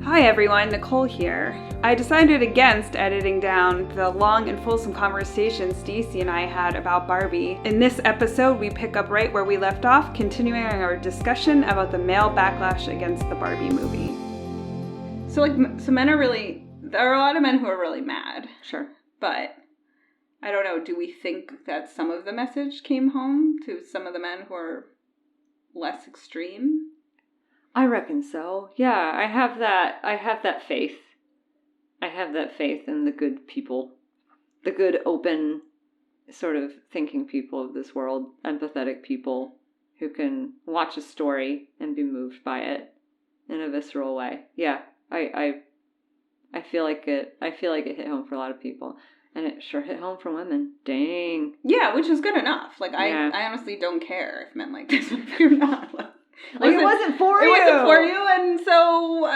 Hi everyone, Nicole here. I decided against editing down the long and fulsome conversation Stacy and I had about Barbie. In this episode, we pick up right where we left off, continuing our discussion about the male backlash against the Barbie movie. So men are really, there are a lot of men who are really mad. Sure. But I don't know, do we think that some of the message came home to some of the men who are less extreme? I reckon so. Yeah, I have that faith. I have that faith in the good people. The good, open, sort of thinking people of this world. Empathetic people who can watch a story and be moved by it in a visceral way. Yeah, I feel like it hit home for a lot of people. And it sure hit home for women. Dang. Yeah, which is good enough. I honestly don't care if men like this if you're not. Like, it wasn't for you. It wasn't for you, and so,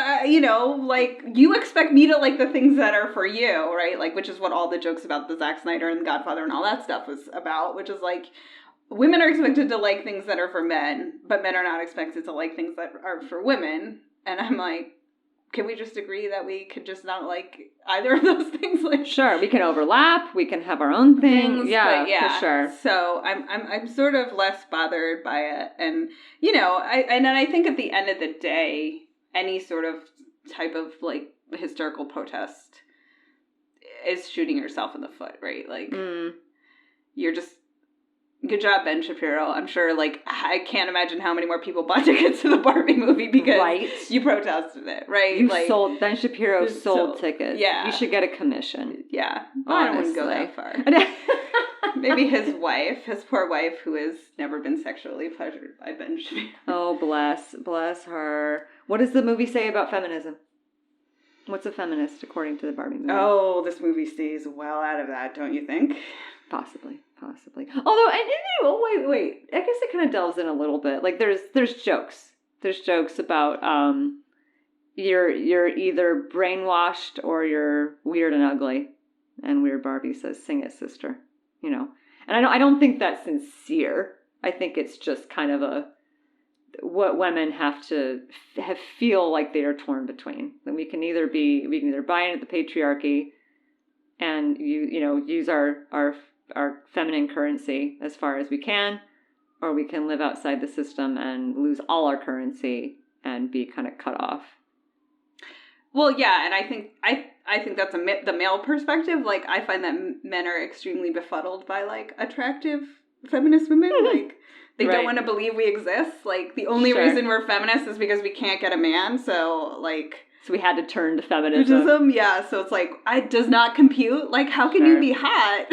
you expect me to like the things that are for you, right? Like, which is what all the jokes about the Zack Snyder and the Godfather and all that stuff was about, which is like, women are expected to like things that are for men, but men are not expected to like things that are for women. And I'm like, can we just agree that we could just not like either of those things? Like, sure, we can overlap. We can have our own things. Yeah, for sure. So I'm sort of less bothered by it, and I think at the end of the day, any sort of type of like hysterical protest is shooting yourself in the foot, right? Like you're just. Good job, Ben Shapiro. I'm sure, I can't imagine how many more people bought tickets to the Barbie movie because you protested it, right? Ben Shapiro sold tickets. Yeah. You should get a commission. Yeah. I wouldn't go that far. Maybe his poor wife, who has never been sexually pleasured by Ben Shapiro. Oh, bless her. What does the movie say about feminism? What's a feminist, according to the Barbie movie? Oh, this movie stays well out of that, don't you think? Possibly. Although, wait. I guess it kind of delves in a little bit. Like, there's jokes. There's jokes about you're either brainwashed or you're weird and ugly. And Weird Barbie says, "Sing it, sister." And I don't think that's sincere. I think it's just kind of what women have to feel like they are torn between. That we can either buy into the patriarchy and use our feminine currency as far as we can, or we can live outside the system and lose all our currency and be kind of cut off. Well, yeah, and I think that's the male perspective. Like, I find that men are extremely befuddled by attractive feminist women. Like, they don't want to believe we exist. Like, the only reason we're feminists is because we can't get a man. So we had to turn to feminism. Yeah. So it's it does not compute. Like, how can you be hot,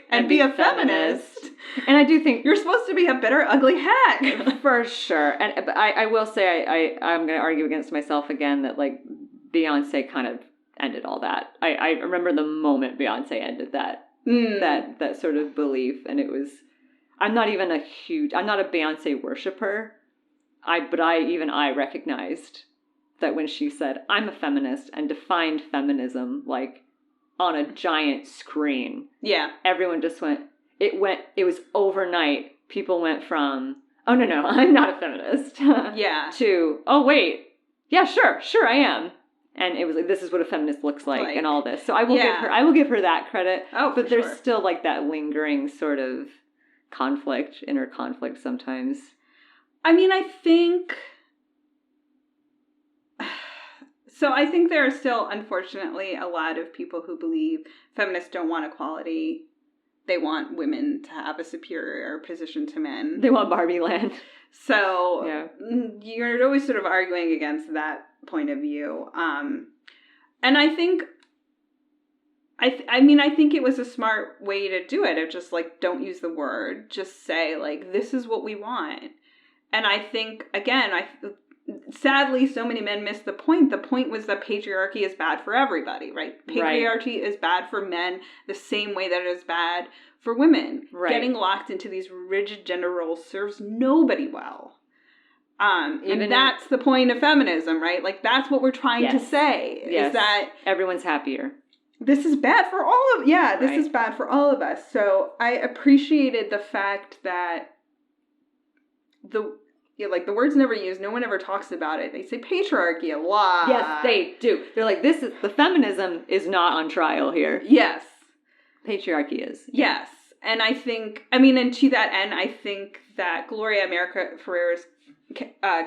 and be a feminist? And I do think you're supposed to be a bitter, ugly hack. For sure. But I will say I'm going to argue against myself again that Beyonce kind of ended all that. I remember the moment Beyonce ended that sort of belief, and it was. I'm not a Beyonce worshiper. But I recognized that when she said, "I'm a feminist," and defined feminism on a giant screen. Yeah. Everyone just it was overnight. People went from, "Oh, no, I'm not a feminist." Yeah. To, "Oh, wait. Yeah, sure I am." And it was this is what a feminist looks like and all this. So I will give her that credit. Oh, but there's still that lingering sort of inner conflict sometimes. I mean, I think there are still, unfortunately, a lot of people who believe feminists don't want equality. They want women to have a superior position to men. They want Barbie land. So you're always sort of arguing against that point of view. And I think, I think it was a smart way to do it. Of just don't use the word. Just say this is what we want. And I think, again, sadly, so many men miss the point. The point was that patriarchy is bad for everybody, right? Patriarchy is bad for men the same way that it is bad for women. Right. Getting locked into these rigid gender roles serves nobody well. And that's the point of feminism, right? That's what we're trying to say. Is that everyone's happier. This is bad for all of this is bad for all of us. So I appreciated the fact that Yeah, like, the word's never used. No one ever talks about it. They say patriarchy a lot. Yes, they do. They're like, the feminism is not on trial here. Yes. Patriarchy is. Yes. And I think, and to that end, I think that Gloria America Ferrera's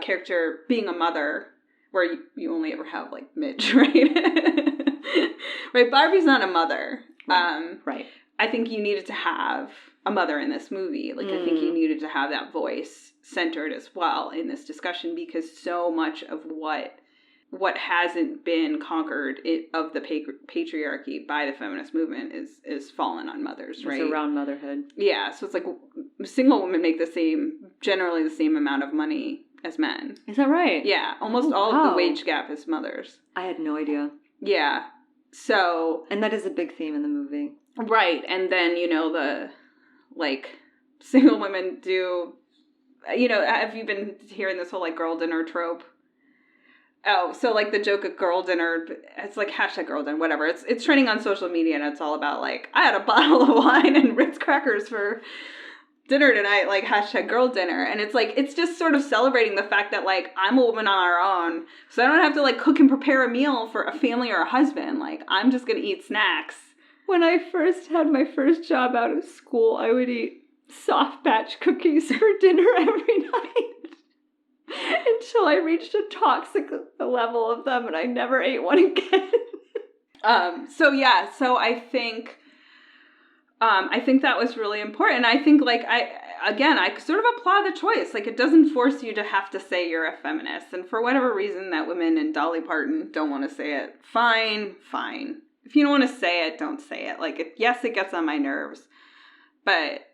character being a mother, where you only ever have, like, Midge, right? Right, Barbie's not a mother. Right. I think you needed to have a mother in this movie. Like, I think you needed to have that voice centered as well in this discussion, because so much of what hasn't been conquered of the patriarchy by the feminist movement is fallen on mothers, right? It's around motherhood. Yeah, so it's like single women make generally the same amount of money as men. Is that right? Yeah, almost all of the wage gap is mothers. I had no idea. Yeah, so... And that is a big theme in the movie. Right, and then, the, like, single women do... have you been hearing this whole, like, girl dinner trope? Oh, so, like, the joke of girl dinner, it's like hashtag girl dinner, whatever. It's trending on social media, and it's all about, like, I had a bottle of wine and Ritz crackers for dinner tonight, like, hashtag girl dinner. And it's, like, it's just sort of celebrating the fact that, like, I'm a woman on our own, so I don't have to, like, cook and prepare a meal for a family or a husband. Like, I'm just gonna eat snacks. When I first had my first job out of school, I would eat soft batch cookies for dinner every night. Until I reached a toxic level of them, and I never ate one again. So I think that was really important. I think, like, I sort of applaud the choice. Like, it doesn't force you to have to say you're a feminist. And for whatever reason that women and Dolly Parton don't want to say it, fine. If you don't want to say it, don't say it. Like, yes, it gets on my nerves. But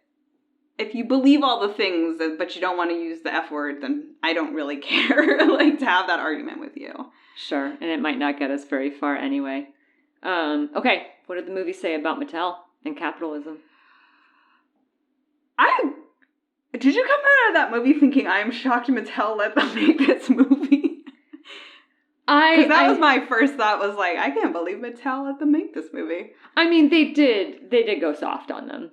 if you believe all the things, but you don't want to use the F word, then I don't really care, like, to have that argument with you. Sure, and it might not get us very far anyway. Okay, what did the movie say about Mattel and capitalism? Did you come out of that movie thinking, I am shocked Mattel let them make this movie? Because that was my first thought, was like, I can't believe Mattel let them make this movie. I mean, they did go soft on them.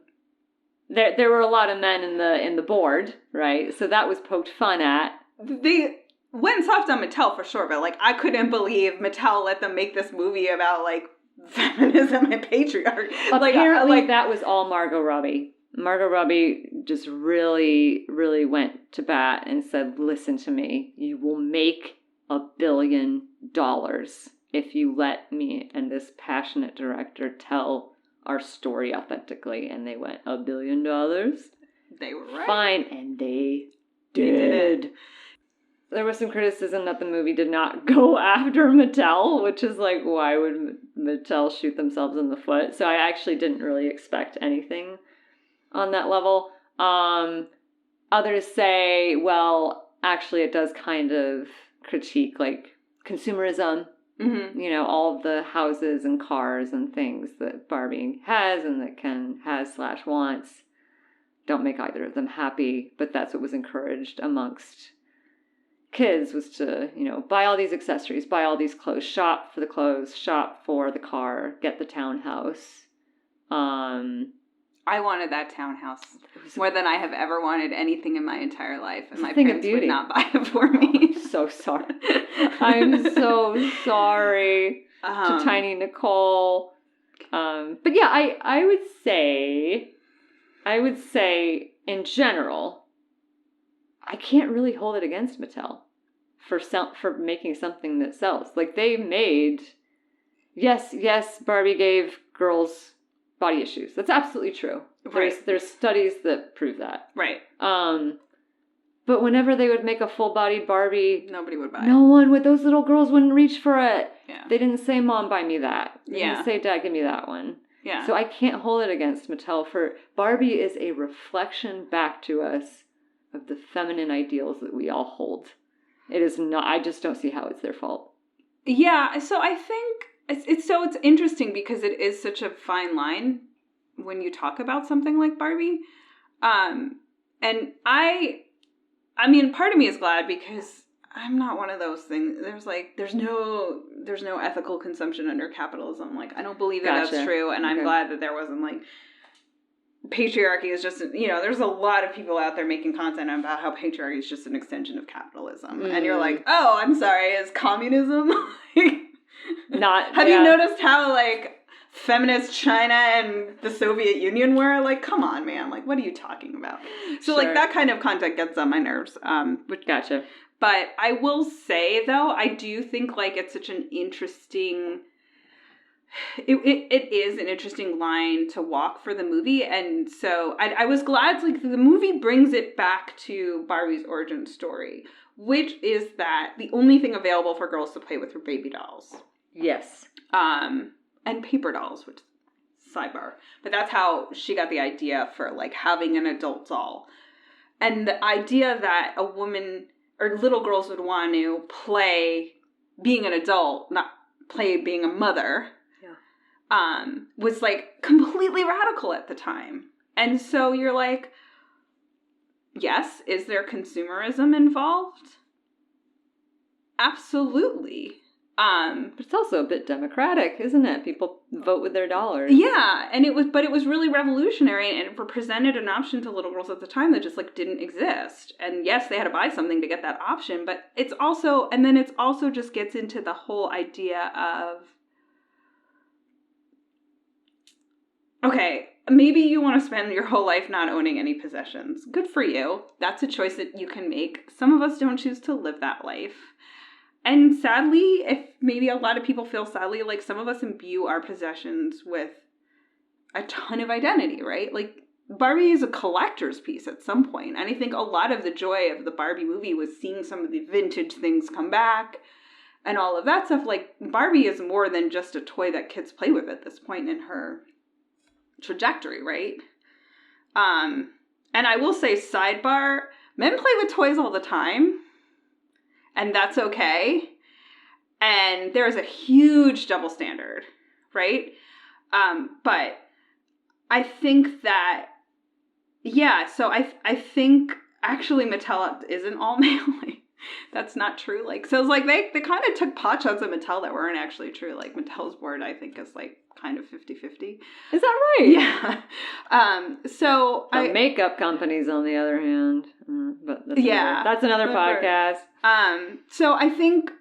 There were a lot of men in the board, right? So that was poked fun at. They went soft on Mattel for sure, but, like, I couldn't believe Mattel let them make this movie about, like, feminism and patriarchy. Apparently, that was all Margot Robbie. Margot Robbie just really, really went to bat and said, "Listen to me. You will make $1 billion if you let me and this passionate director tell our story authentically." And they went, $1 billion? They were right. Fine. And they did. There was some criticism that the movie did not go after Mattel, which is like, why would Mattel shoot themselves in the foot? So I actually didn't really expect anything on that level. Others say, well, actually it does kind of critique, like, consumerism. Mm-hmm. All of the houses and cars and things that Barbie has and that Ken has/wants don't make either of them happy, but that's what was encouraged amongst kids, was to, buy all these accessories, buy all these clothes, shop for the clothes, shop for the car, get the townhouse. I wanted that townhouse more than I have ever wanted anything in my entire life, and my parents would not buy it for me. I'm so sorry. I'm so sorry to tiny Nicole. But yeah, I would say in general, I can't really hold it against Mattel for making something that sells. Like, they made, yes, Barbie gave girls body issues. That's absolutely true. Right. There's studies that prove that. Right. But whenever they would make a full-bodied Barbie, nobody would buy it. No one would. Those little girls wouldn't reach for it. Yeah. They didn't say, "Mom, buy me that." They didn't say, "Dad, give me that one." Yeah. So I can't hold it against Mattel for Barbie is a reflection back to us of the feminine ideals that we all hold. It is not. I just don't see how it's their fault. Yeah. So I think it's interesting because it is such a fine line when you talk about something like Barbie. And I mean, part of me is glad because I'm not one of those things. There's no ethical consumption under capitalism. Like, I don't believe that that's true, and I'm glad that there wasn't, like, patriarchy is just, there's a lot of people out there making content about how patriarchy is just an extension of capitalism. And you're like, oh, I'm sorry, is communism? Have you noticed how, like, feminist China and the Soviet Union were? Like, come on, man. Like, what are you talking about? So, like, that kind of content gets on my nerves. Gotcha. But I will say, though, I do think, like, it's such an interesting... It is an interesting line to walk for the movie, and so I was glad, like, the movie brings it back to Barbie's origin story, which is that the only thing available for girls to play with were baby dolls. Yes. And paper dolls, which is sidebar. But that's how she got the idea for, like, having an adult doll. And the idea that a woman or little girls would want to play being an adult, not play being a mother, was, like, completely radical at the time. And so you're like, yes, is there consumerism involved? Absolutely. But it's also a bit democratic, isn't it? People vote with their dollars. Yeah, and it was really revolutionary, and it presented an option to little girls at the time that just, like, didn't exist. And yes, they had to buy something to get that option, but it's also just gets into the whole idea of, okay, maybe you want to spend your whole life not owning any possessions. Good for you. That's a choice that you can make. Some of us don't choose to live that life. And sadly, if maybe a lot of people feel sadly, like, some of us imbue our possessions with a ton of identity, right? Like, Barbie is a collector's piece at some point. And I think a lot of the joy of the Barbie movie was seeing some of the vintage things come back and all of that stuff. Like, Barbie is more than just a toy that kids play with at this point in her trajectory, right? And I will say, sidebar, men play with toys all the time. And that's okay. And there's a huge double standard, right? But I think that, yeah, so I think actually Mattel isn't all male. Like, that's not true. Like, so it's like they kind of took pot shots at Mattel that weren't actually true. Like, Mattel's board, I think, is, like, kind of 50-50. Is that right? Yeah. So the makeup companies, on the other hand, but that's another podcast. So I think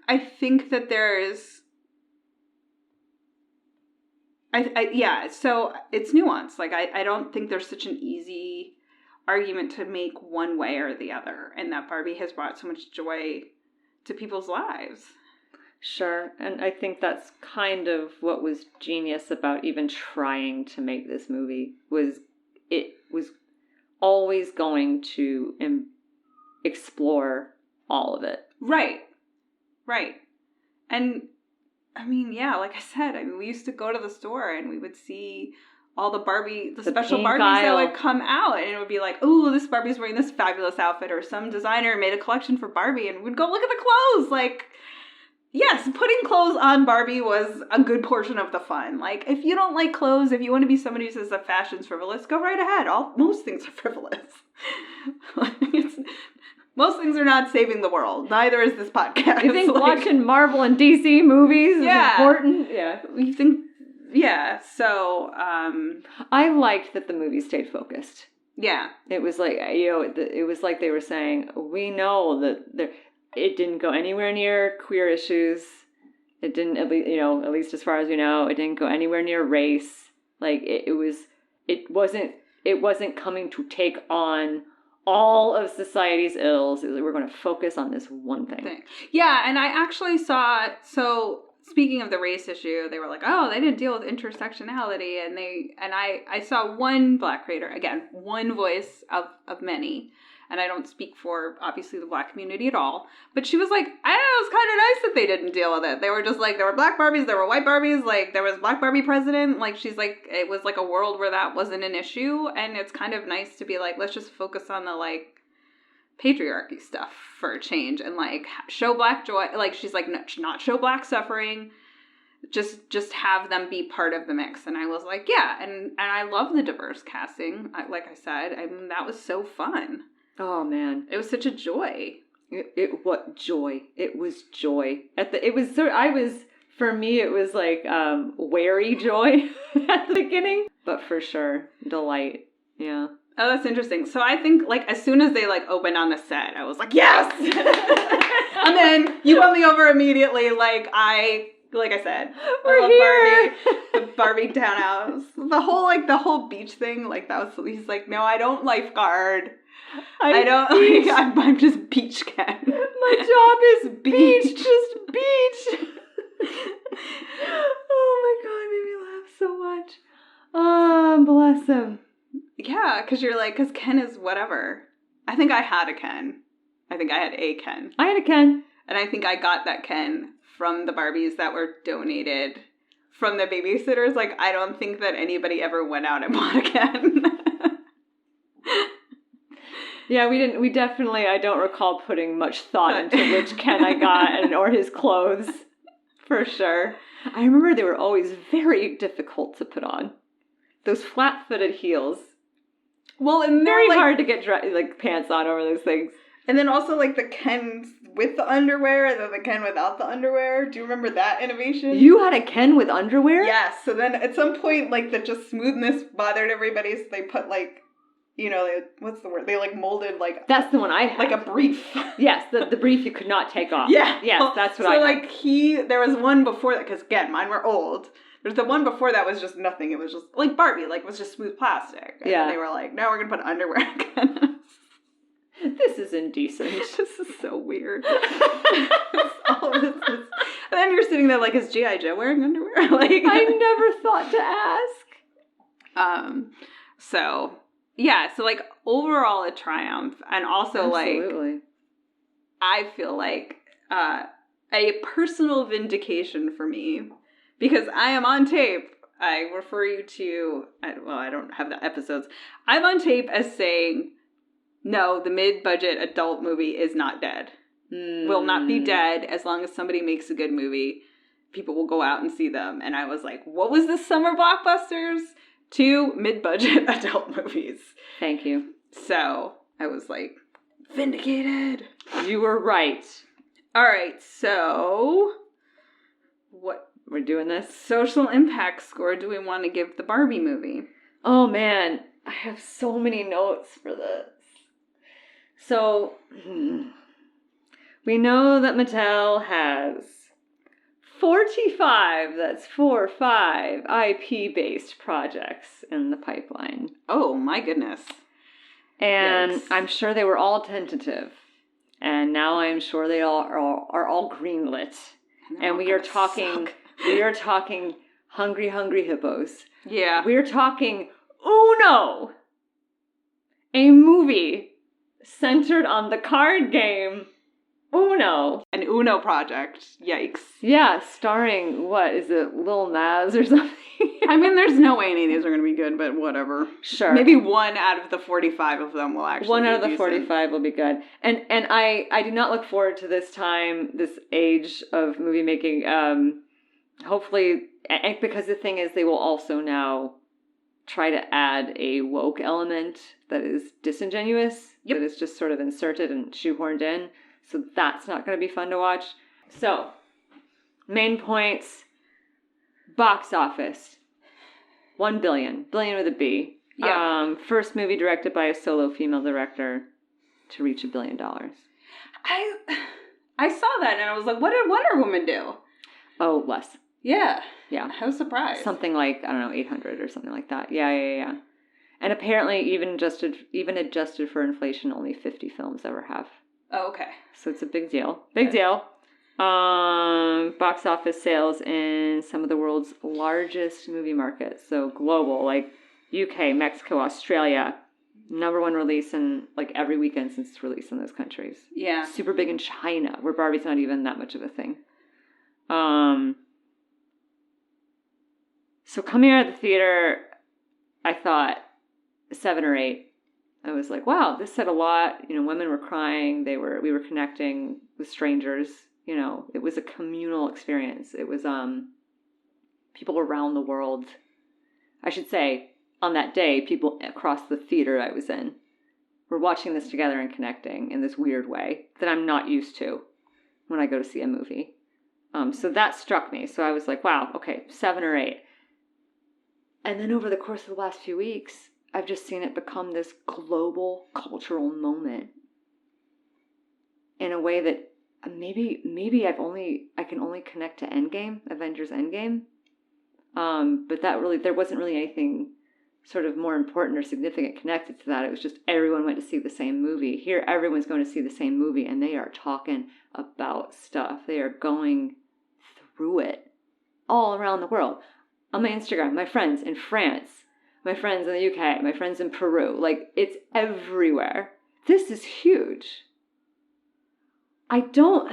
that there's, so it's nuanced. Like, I don't think there's such an easy argument to make one way or the other, and that Barbie has brought so much joy to people's lives. Sure, and I think that's kind of what was genius about even trying to make this movie, was it was always going to explore all of it. Right. And, I mean, yeah, like I said, we used to go to the store and we would see all the special Barbies that would come out, and it would be like, oh, this Barbie's wearing this fabulous outfit, or some designer made a collection for Barbie, and we'd go look at the clothes, like... Yes, putting clothes on Barbie was a good portion of the fun. Like, if you don't like clothes, if you want to be somebody who says that fashion's frivolous, go right ahead. Most things are frivolous. Most things are not saving the world. Neither is this podcast. You think watching Marvel and DC movies is important? Yeah. You think, yeah, so... I liked that the movie stayed focused. Yeah. It was like, it was like they were saying, we know that it didn't go anywhere near queer issues. It didn't, at least as far as we know, it didn't go anywhere near race. Like, it wasn't coming to take on all of society's ills. It was like, we're going to focus on this one thing. Yeah, and I actually saw, so speaking of the race issue, they were like, oh, they didn't deal with intersectionality, and I saw one Black creator, again, one voice of many. And I don't speak for, obviously, the Black community at all. But she was like, I don't know, it was kind of nice that they didn't deal with it. They were just like, there were Black Barbies, there were white Barbies, like, there was Black Barbie president. Like, she's like, it was like a world where that wasn't an issue. And it's kind of nice to be like, let's just focus on the, like, patriarchy stuff for a change. And, like, show Black joy. Like, she's like, not show Black suffering. Just have them be part of the mix. And I was like, yeah. And I love the diverse casting. Like I said, I mean, that was so fun. Oh, man. It was such a joy. What joy. It was joy. For me, it was like wary joy at the beginning. But for sure, delight. Yeah. Oh, that's interesting. So I think, like, as soon as they, like, opened on the set, I was like, yes! And then you won me over immediately. Like I said, We're I love here. Barbie. The Barbie townhouse. The whole beach thing. Like, that was, he's like, no, I don't lifeguard. I'm just beach Ken. My job is beach. Just beach. Oh my God, it made me laugh so much. Oh, bless him. Yeah, because Ken is whatever. I think I had a Ken. I think I had a Ken. I had a Ken. And I think I got that Ken from the Barbies that were donated from the babysitters. Like, I don't think that anybody ever went out and bought a Ken. Yeah, we definitely, I don't recall putting much thought into which Ken I got or his clothes, for sure. I remember they were always very difficult to put on. Those flat-footed heels. Well, and very hard to get pants on over those things. And then also, like, the Kens with the underwear and then the Ken without the underwear. Do you remember that innovation? You had a Ken with underwear? Yes. So then at some point, like, the just smoothness bothered everybody, so they put, like, you know, what's the word? They, like, molded, like... That's the one I had. Like a brief. Yes, the brief you could not take off. Yeah. Yes, that's what I had. So, like, there was one before that, because, again, mine were old. There's the one before that was just nothing. It was just, like, Barbie, like, it was just smooth plastic. And then they were like, no, we're going to put underwear again. This is indecent. This is so weird. All of this is... And then you're sitting there like, is G.I. Joe wearing underwear? Like, I never thought to ask. So, yeah. So, like, overall a triumph. And also, Absolutely. like, I feel like a personal vindication for me. Because I am on tape. I refer you to... I don't have the episodes. I'm on tape as saying... No, the mid-budget adult movie is not dead. Will not be dead as long as somebody makes a good movie. People will go out and see them. And I was like, what was this summer blockbusters? 2 mid-budget adult movies. Thank you. So I was like, vindicated. You were right. All right, so what? We're doing this? Social impact score do we want to give the Barbie movie? Oh, man. I have so many notes for this. So, we know that Mattel has 45, that's 5 IP-based projects in the pipeline. Oh, my goodness. And Yikes. I'm sure they were all tentative. And now I'm sure they are all greenlit. And we are talking hungry, hungry hippos. Yeah. We're talking Uno! A movie centered on the card game Uno. An Uno project. Yikes. Yeah, starring, what, is it Lil Nas or something? I mean, there's no way any of these are going to be good, but whatever. Sure. Maybe 1 out of the 45 of them will actually be One out of the decent. 45 will be good. And I do not look forward to this time, this age of movie making. Hopefully, because the thing is, they will also now try to add a woke element that is disingenuous, that is just sort of inserted and shoehorned in. So that's not going to be fun to watch. So, main points, box office, 1 billion. Billion with a B. Yeah. First movie directed by a solo female director to reach $1 billion. I saw that and I was like, what did Wonder Woman do? Oh, less. Yeah. Yeah. I was surprised. Something like, I don't know, 800 or something like that. Yeah. And apparently, even adjusted for inflation, only 50 films ever have. Oh, okay. So it's a big deal. Big deal. Box office sales in some of the world's largest movie markets. So global, like UK, Mexico, Australia. #1 release in like every weekend since it's released in those countries. Yeah. Super big in China, where Barbie's not even that much of a thing. So coming out of the theater, I thought 7 or 8. I was like, wow, this said a lot. You know, women were crying. We were connecting with strangers. You know, it was a communal experience. It was people around the world. I should say, on that day, people across the theater I was in were watching this together and connecting in this weird way that I'm not used to when I go to see a movie. So that struck me. So I was like, wow, okay, 7 or 8. And then over the course of the last few weeks, I've just seen it become this global cultural moment in a way that maybe I can only connect to Endgame, Avengers Endgame. But there wasn't really anything sort of more important or significant connected to that. It was just everyone went to see the same movie. Here, everyone's going to see the same movie, and they are talking about stuff. They are going through it all around the world. On my Instagram, my friends in France, my friends in the UK, my friends in Peru, like, it's everywhere. This is huge. I don't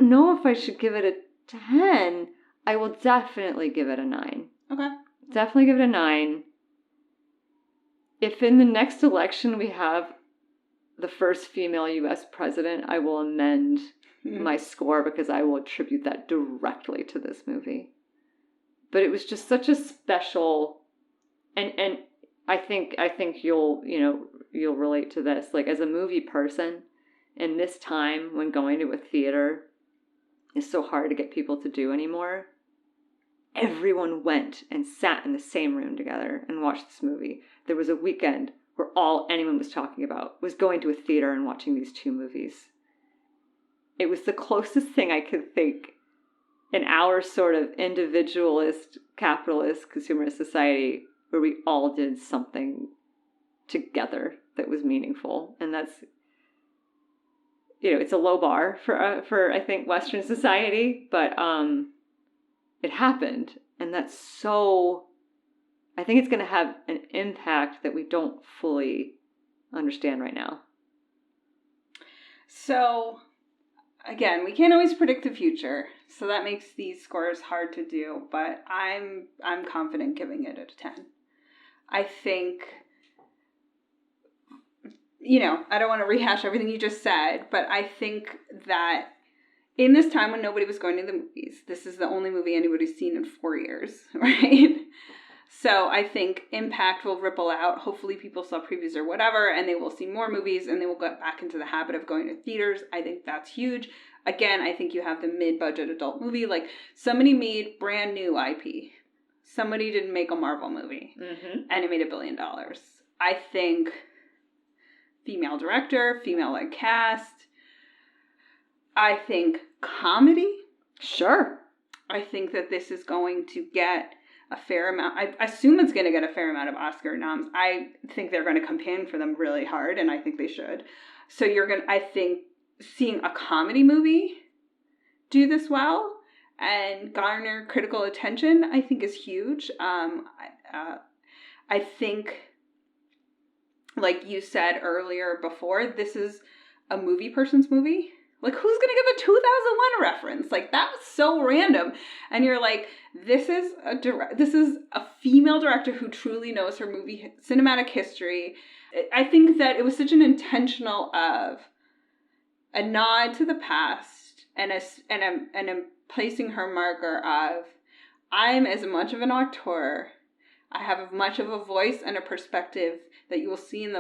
know if I should give it a 10. I will definitely give it a 9. Okay. Definitely give it a 9. If in the next election we have the first female U.S. president, I will amend my score because I will attribute that directly to this movie. But it was just such a special, and I think you'll relate to this. Like, as a movie person, in this time when going to a theater is so hard to get people to do anymore, everyone went and sat in the same room together and watched this movie. There was a weekend where all anyone was talking about was going to a theater and watching these two movies. It was the closest thing I could think in our sort of individualist, capitalist, consumerist society where we all did something together that was meaningful. And that's, it's a low bar for I think Western society, but it happened, and that's so. I think it's going to have an impact that we don't fully understand right now. So, again, we can't always predict the future, so that makes these scores hard to do. But I'm confident giving it a 10. I think. I don't want to rehash everything you just said, but I think that in this time when nobody was going to the movies, this is the only movie anybody's seen in 4 years, right? So I think impact will ripple out. Hopefully people saw previews or whatever, and they will see more movies, and they will get back into the habit of going to theaters. I think that's huge. Again, I think you have the mid-budget adult movie. Like, somebody made brand new IP. Somebody didn't make a Marvel movie, and it made $1 billion. I think female director, female-led cast. I think comedy. Sure. I think that this is going to get a fair amount. I assume it's going to get a fair amount of Oscar noms. I think they're going to campaign for them really hard, and I think they should. So I think seeing a comedy movie do this well and garner critical attention, I think is huge. I think, like you said earlier before, this is a movie person's movie. Like, who's going to give a 2001 reference? Like, that was so random. And you're like, this is a female director who truly knows her movie cinematic history. I think that it was such an intentional of a nod to the past and a placing her marker of, I'm as much of an auteur. I have as much of a voice and a perspective that you will see in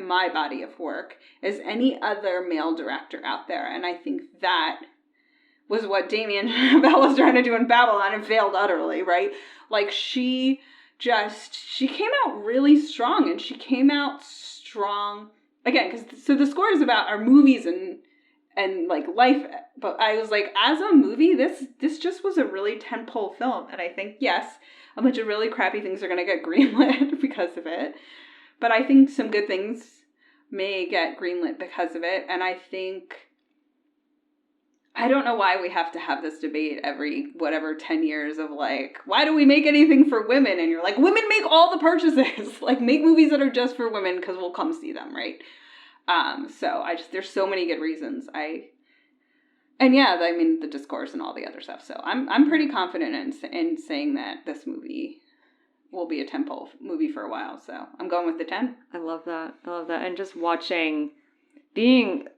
my body of work as any other male director out there. And I think that was what Damien Chazelle was trying to do in Babylon and failed utterly, right? Like, she came out really strong, and she came out strong, again, so the score is about our movies and like life, but I was like, as a movie, this just was a really tentpole film, and I think, yes, a bunch of really crappy things are going to get greenlit because of it. But I think some good things may get greenlit because of it. And I don't know why we have to have this debate every, 10 years of like, why do we make anything for women? And you're like, women make all the purchases. Like, make movies that are just for women because we'll come see them, right? So there's so many good reasons. The discourse and all the other stuff. So I'm pretty confident in saying that this movie will be a tentpole movie for a while. So I'm going with the 10. I love that. And just watching, being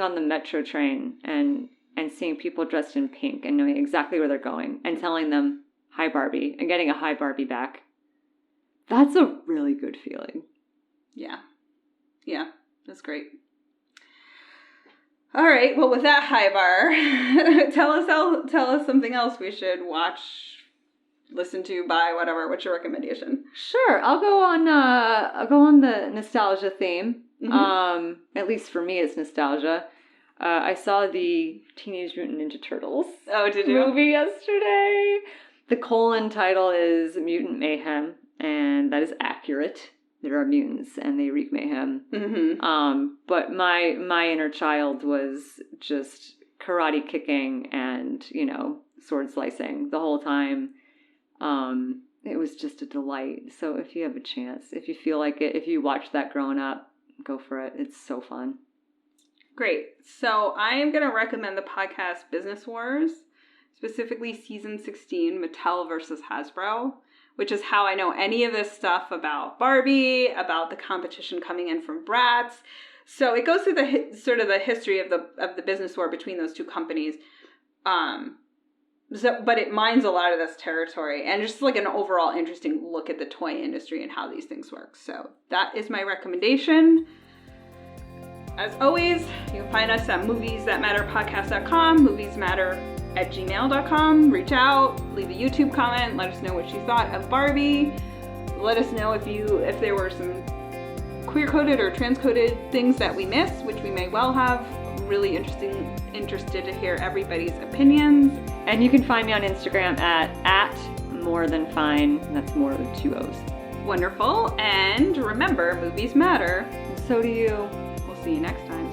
on the metro train and seeing people dressed in pink and knowing exactly where they're going and telling them, hi, Barbie, and getting a hi, Barbie back. That's a really good feeling. Yeah. Yeah. That's great. All right. Well, with that high bar, tell us something else we should watch listen to, buy, whatever. What's your recommendation? Sure, I'll go on the nostalgia theme. Mm-hmm. At least for me, it's nostalgia. I saw the Teenage Mutant Ninja Turtles movie yesterday. The colon title is Mutant Mayhem, and that is accurate. There are mutants, and they wreak mayhem. Mm-hmm. But my inner child was just karate kicking and, sword slicing the whole time. It was just a delight. So if you have a chance, if you feel like it, if you watched that growing up, go for it. It's so fun. Great. So I am going to recommend the podcast Business Wars, specifically season 16, Mattel versus Hasbro, which is how I know any of this stuff about Barbie, about the competition coming in from Bratz. So it goes through the sort of the history of the business war between those two companies. But it mines a lot of this territory and just like an overall interesting look at the toy industry and how these things work. So that is my recommendation. As always, you can find us at moviesthatmatterpodcast.com, moviesmatter@gmail.com. Reach out, leave a YouTube comment, let us know what you thought of Barbie. Let us know if there were some queer-coded or trans-coded things that we missed, which we may well have. Really interested to hear everybody's opinions. And you can find me on Instagram at morethanfine. That's more with 2 O's. Wonderful. And remember, movies matter. So do you. We'll see you next time.